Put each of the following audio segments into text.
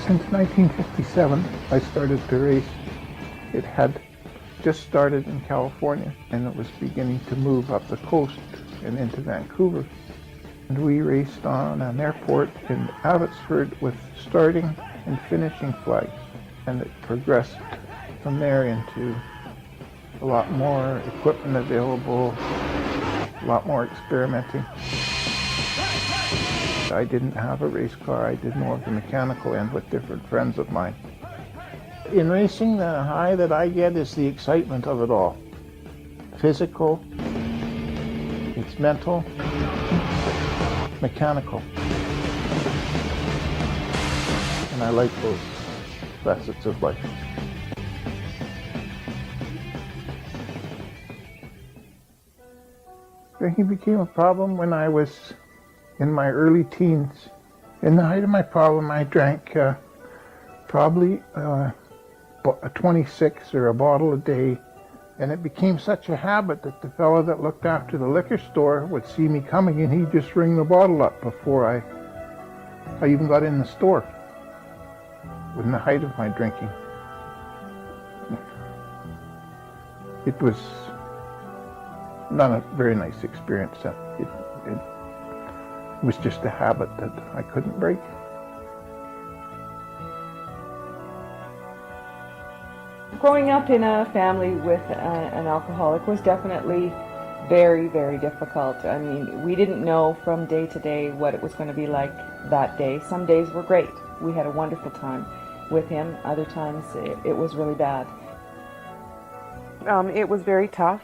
Since 1957, I started to race. It had just started in California, and it was beginning to move up the coast and into Vancouver. And we raced on an airport in Abbotsford with starting and finishing flags. And it progressed from there into a lot more equipment available, a lot more experimenting. I didn't have a race car. I did more of the mechanical end with different friends of mine. In racing, the high that I get is the excitement of it all. Physical, it's mental, mechanical. And I like those facets of life. Drinking became a problem when I was in my early teens. In the height of my problem, I drank probably a 26 or a bottle a day, and it became such a habit that the fellow that looked after the liquor store would see me coming and he'd just ring the bottle up before I even got in the store. In the height of my drinking. It was not a very nice experience. It was just a habit that I couldn't break. Growing up in a family with an alcoholic was definitely very, very difficult. I mean, we didn't know from day to day what it was going to be like that day. Some days were great. We had a wonderful time with him. Other times it was really bad. It was very tough,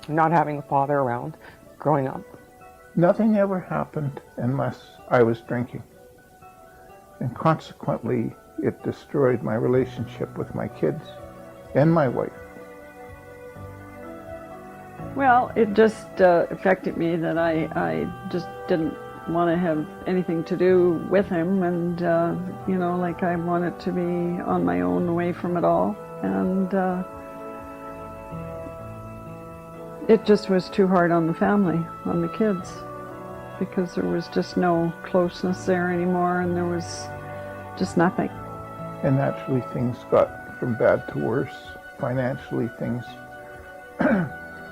not having a father around growing up. Nothing ever happened unless I was drinking. And consequently, it destroyed my relationship with my kids and my wife. Well, it just affected me that I just didn't want to have anything to do with him, and like I wanted to be on my own, away from it all, and it just was too hard on the family, on the kids, because there was just no closeness there anymore, and there was just nothing. And naturally things got from bad to worse. Financially things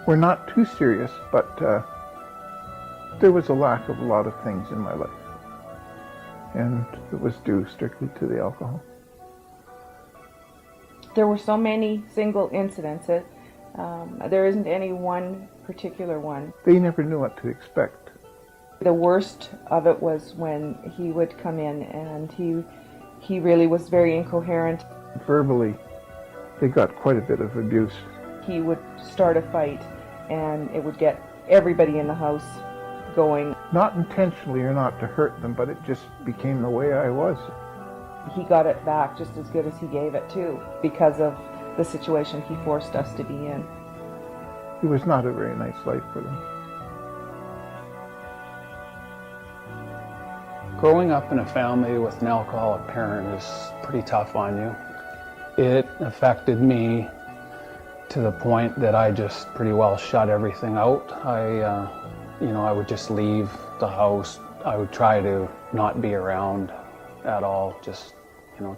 were not too serious, but there was a lack of a lot of things in my life. And it was due strictly to the alcohol. There were so many single incidents. There isn't any one particular one. They never knew what to expect. The worst of it was when he would come in and he really was very incoherent. Verbally, they got quite a bit of abuse. He would start a fight and it would get everybody in the house going. Not intentionally or not to hurt them, but it just became the way I was. He got it back just as good as he gave it too, because of the situation he forced us to be in. It was not a very nice life for them. Growing up in a family with an alcoholic parent is pretty tough on you. It affected me to the point that I just pretty well shut everything out. I would just leave the house. I would try to not be around at all, just,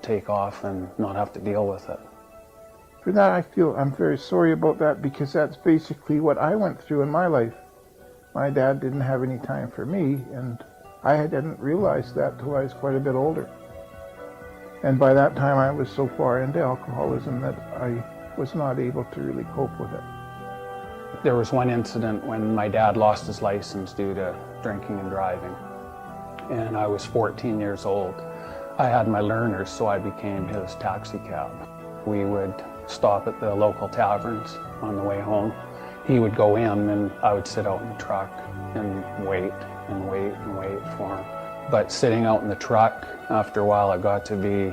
take off and not have to deal with it. For that, I feel I'm very sorry about that, because that's basically what I went through in my life. My dad didn't have any time for me, and I hadn't realized that till I was quite a bit older. And by that time, I was so far into alcoholism that I was not able to really cope with it. There was one incident when my dad lost his license due to drinking and driving, and I was 14 years old. I had my learners, so I became his taxi cab. We would stop at the local taverns on the way home. He would go in and I would sit out in the truck and wait and wait and wait for him. But sitting out in the truck, after a while it got to be,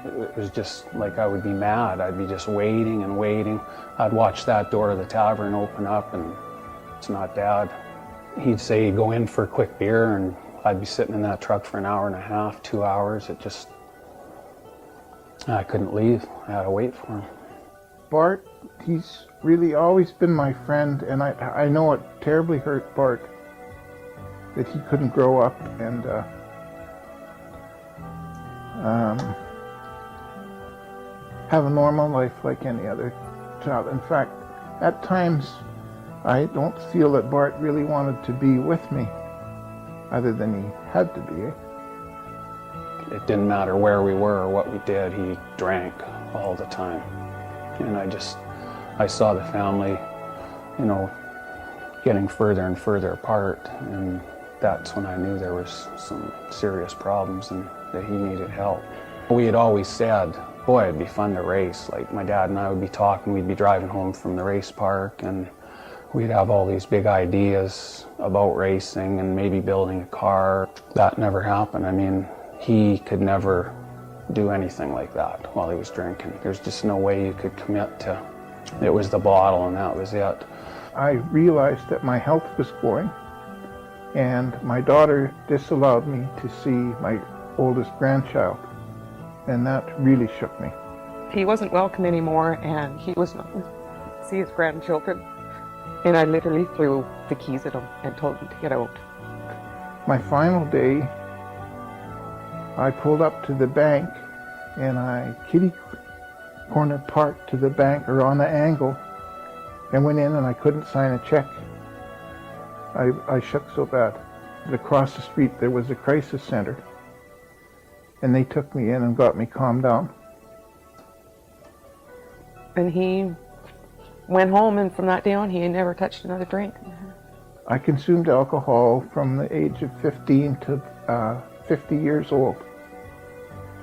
it was just like I would be mad. I'd be just waiting and waiting. I'd watch that door of the tavern open up and it's not Dad. He'd say, go in for a quick beer, and I'd be sitting in that truck for an hour and a half, 2 hours. I couldn't leave. I had to wait for him. Bart, he's really always been my friend, and I know it terribly hurt Bart that he couldn't grow up, and have a normal life like any other child. In fact, at times, I don't feel that Bart really wanted to be with me, other than he had to be. It didn't matter where we were or what we did, he drank all the time. And I saw the family, you know, getting further and further apart, and that's when I knew there was some serious problems and that he needed help. We had always said, boy, it'd be fun to race. Like, my dad and I would be talking, we'd be driving home from the race park, and we'd have all these big ideas about racing and maybe building a car. That never happened. I mean, he could never do anything like that while he was drinking. There's just no way you could commit to, it was the bottle and that was it. I realized that my health was going, and my daughter disallowed me to see my oldest grandchild, and that really shook me. He wasn't welcome anymore, and he was not going to see his grandchildren. And I literally threw the keys at him and told him to get out. My final day, I pulled up to the bank, and I kitty corner parked to the bank, or on the angle, and went in, and I couldn't sign a check. I shook so bad. And across the street there was a crisis center, and they took me in and got me calmed down. And he went home, and from that day on, he never touched another drink. I consumed alcohol from the age of 15 to 50 years old.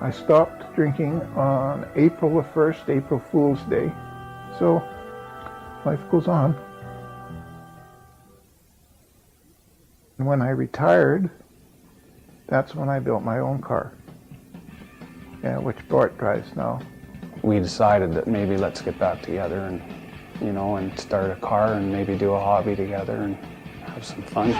I stopped drinking on April the 1st, April Fool's Day. So life goes on. And when I retired, that's when I built my own car, which Bart drives now. We decided that maybe let's get back together and, you know, and start a car and maybe do a hobby together and have some fun.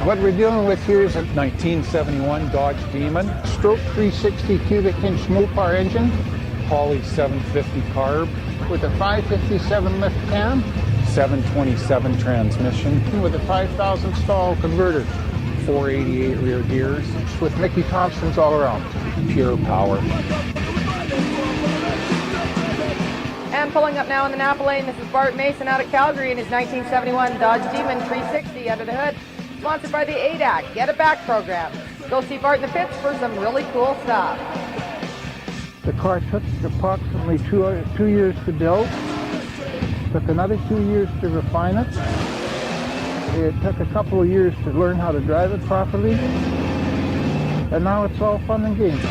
What we're dealing with here is a 1971 Dodge Demon, stroke 360 cubic inch Mopar engine, Poly 750 carb with a 557 lift cam, 727 transmission with a 5,000 stall converter, 488 rear gears, with Mickey Thompsons all around. pure power. And pulling up now in the Napa lane, this is Bart Mason out of Calgary in his 1971 Dodge Demon 360 under the hood. Sponsored by the AADAC Get It Back program. Go see Bart in the pits for some really cool stuff. The car took approximately two years to build, took another 2 years to refine it. It took a couple of years to learn how to drive it properly, and now it's all fun and games.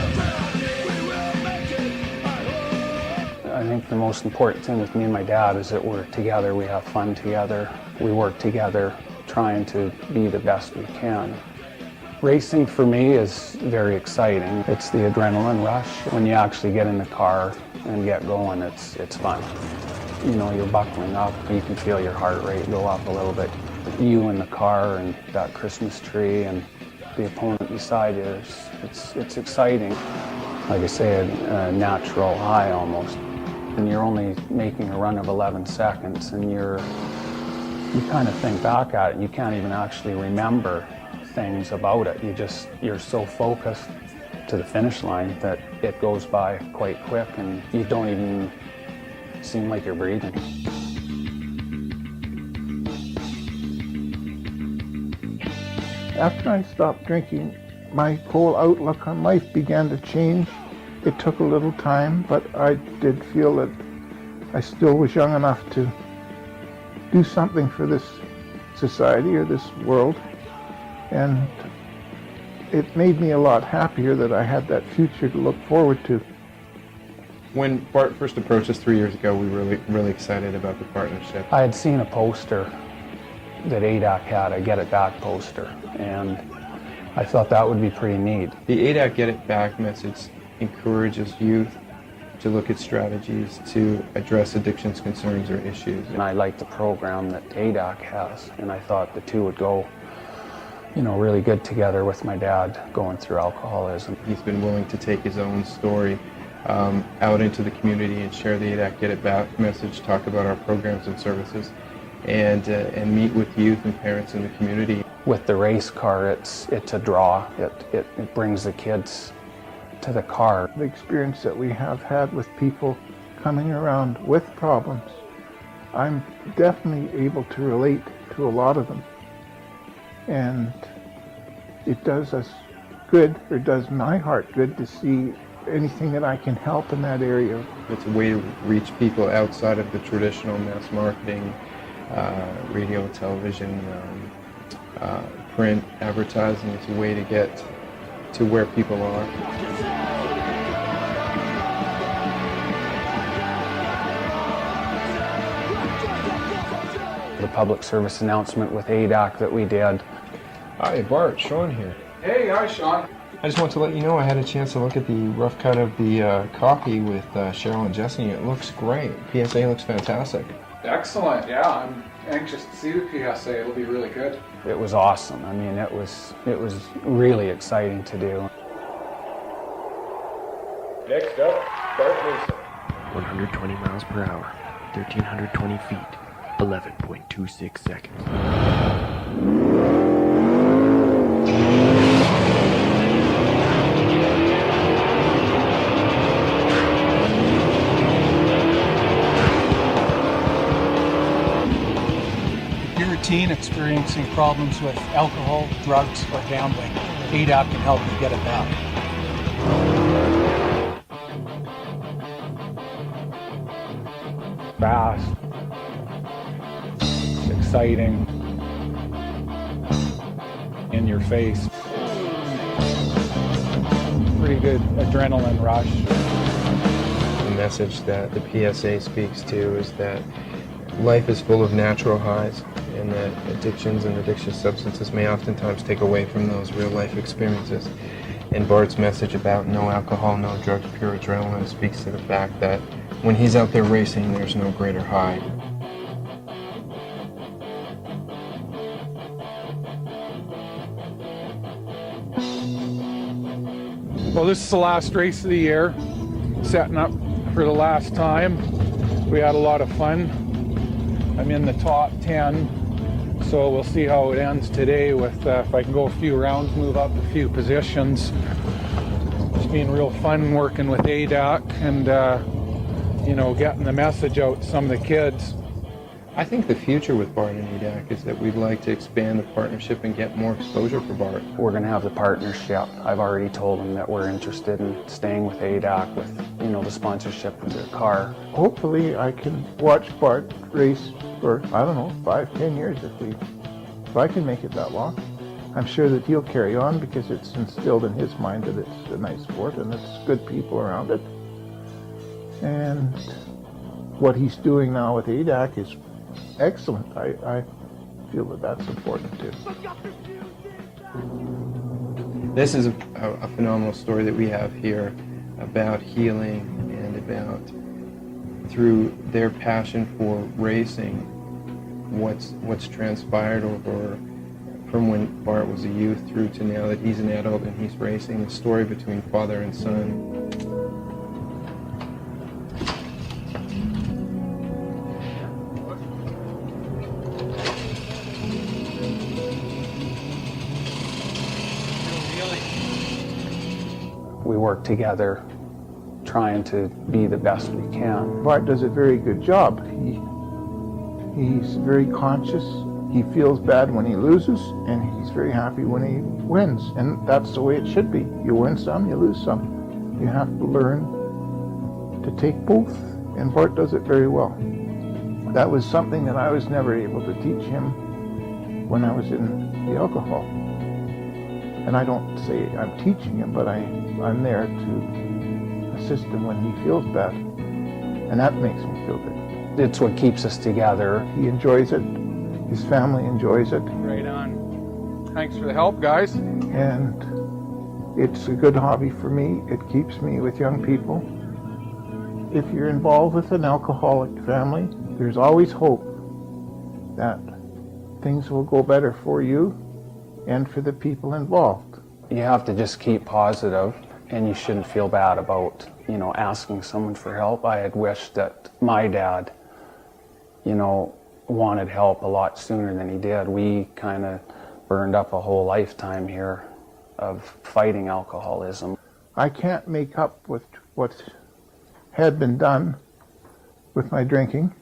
I think the most important thing with me and my dad is that we're together, we have fun together, we work together, trying to be the best we can. Racing for me is very exciting. It's the adrenaline rush. When you actually get in the car and get going, it's fun. You know, you're buckling up, you can feel your heart rate go up a little bit. You in the car and that Christmas tree and the opponent beside you, it's exciting. Like I say, a natural high almost. And you're only making a run of 11 seconds and you kind of think back at it, you can't even actually remember things about it. You're so focused to the finish line that it goes by quite quick and you don't even seem like you're breathing. After I stopped drinking, my whole outlook on life began to change. It took a little time, but I did feel that I still was young enough to do something for this society or this world, and it made me a lot happier that I had that future to look forward to. When Bart first approached us 3 years ago, we were really excited about the partnership. I had seen a poster that AADAC had, a Get It Back poster, and I thought that would be pretty neat. The AADAC Get It Back message encourages youth to look at strategies to address addictions, concerns, or issues. And I like the program that AADAC has, and I thought the two would go, you know, really good together with my dad going through alcoholism. He's been willing to take his own story out into the community and share the AADAC Get It Back message, talk about our programs and services, and meet with youth and parents in the community. With the race car, it's a draw. It brings the kids to the car. The experience that we have had with people coming around with problems, I'm definitely able to relate to a lot of them. And it does us good, or does my heart good, to see anything that I can help in that area. It's a way to reach people outside of the traditional mass marketing, radio, television, print, advertising. It's a way to get to where people are. The public service announcement with AADAC that we did. Hi, Bart, Sean here. Hey, hi, Sean. I just want to let you know I had a chance to look at the rough cut of the copy with Cheryl and Jesse. It looks great. P.S.A. looks fantastic. Excellent, yeah. I'm anxious to see the P.S.A. It'll be really good. It was awesome. I mean, it was really exciting to do. Next up, Bart Mason. 120 miles per hour, 1,320 feet, 11.26 seconds. Experiencing problems with alcohol, drugs, or gambling, AADAC can help you get it back. Fast, exciting, in your face. Pretty good adrenaline rush. The message that the P.S.A. speaks to is that life is full of natural highs, and that addictions and addiction substances may oftentimes take away from those real life experiences. And Bart's message about no alcohol, no drugs, pure adrenaline speaks to the fact that when he's out there racing, there's no greater high. Well, this is the last race of the year, setting up for the last time. We had a lot of fun. I'm in the top 10. So we'll see how it ends today with if I can go a few rounds, move up a few positions. It's been real fun working with AADAC and, you know, getting the message out to some of the kids. I think the future with Bart and AADAC is that we'd like to expand the partnership and get more exposure for Bart. We're going to have the partnership. I've already told them that we're interested in staying with AADAC with, you know, the sponsorship of their car. Hopefully I can watch Bart race for, I don't know, 5-10 years if I can make it that long. I'm sure that he'll carry on because it's instilled in his mind that it's a nice sport and it's good people around it. And what he's doing now with AADAC is excellent. I feel that that's important too. This is a phenomenal story that we have here about healing and about, through their passion for racing, what's transpired over from when Bart was a youth through to now that he's an adult and he's racing, the story between father and son. We work together, trying to be the best we can. Bart does a very good job. He's very conscious. He feels bad when he loses, and he's very happy when he wins. And that's the way it should be. You win some, you lose some. You have to learn to take both, and Bart does it very well. That was something that I was never able to teach him when I was in the alcohol. And I don't say I'm teaching him, but I'm there to assist him when he feels bad. And that makes me feel good. It's what keeps us together. He enjoys it. His family enjoys it. Right on. Thanks for the help, guys. And it's a good hobby for me. It keeps me with young people. if you're involved with an alcoholic family, there's always hope that things will go better for you and for the people involved. You have to just keep positive, and you shouldn't feel bad about, you know, asking someone for help. I had wished that my dad, you know, wanted help a lot sooner than he did. We kind of burned up a whole lifetime here of fighting alcoholism. I can't make up with what had been done with my drinking,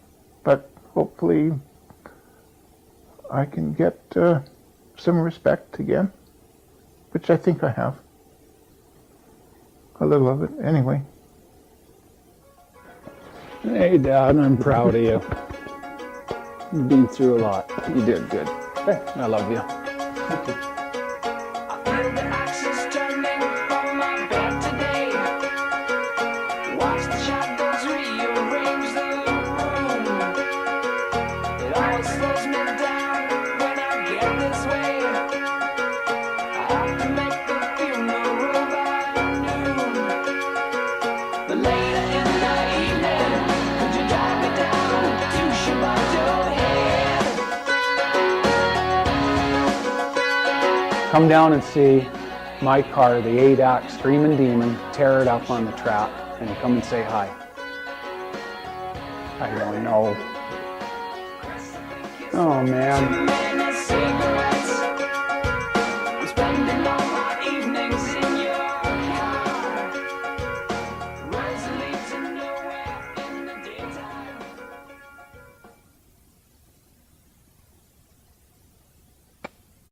but hopefully I can get some respect again, which I think I have. A little of it, anyway. Hey, Dad, I'm proud of you. You've been through a lot. You did good. Hey, I love you. Come down and see my car, the AADAC Screaming Demon, tear it up on the track, and come and say hi. I don't know. Oh, man.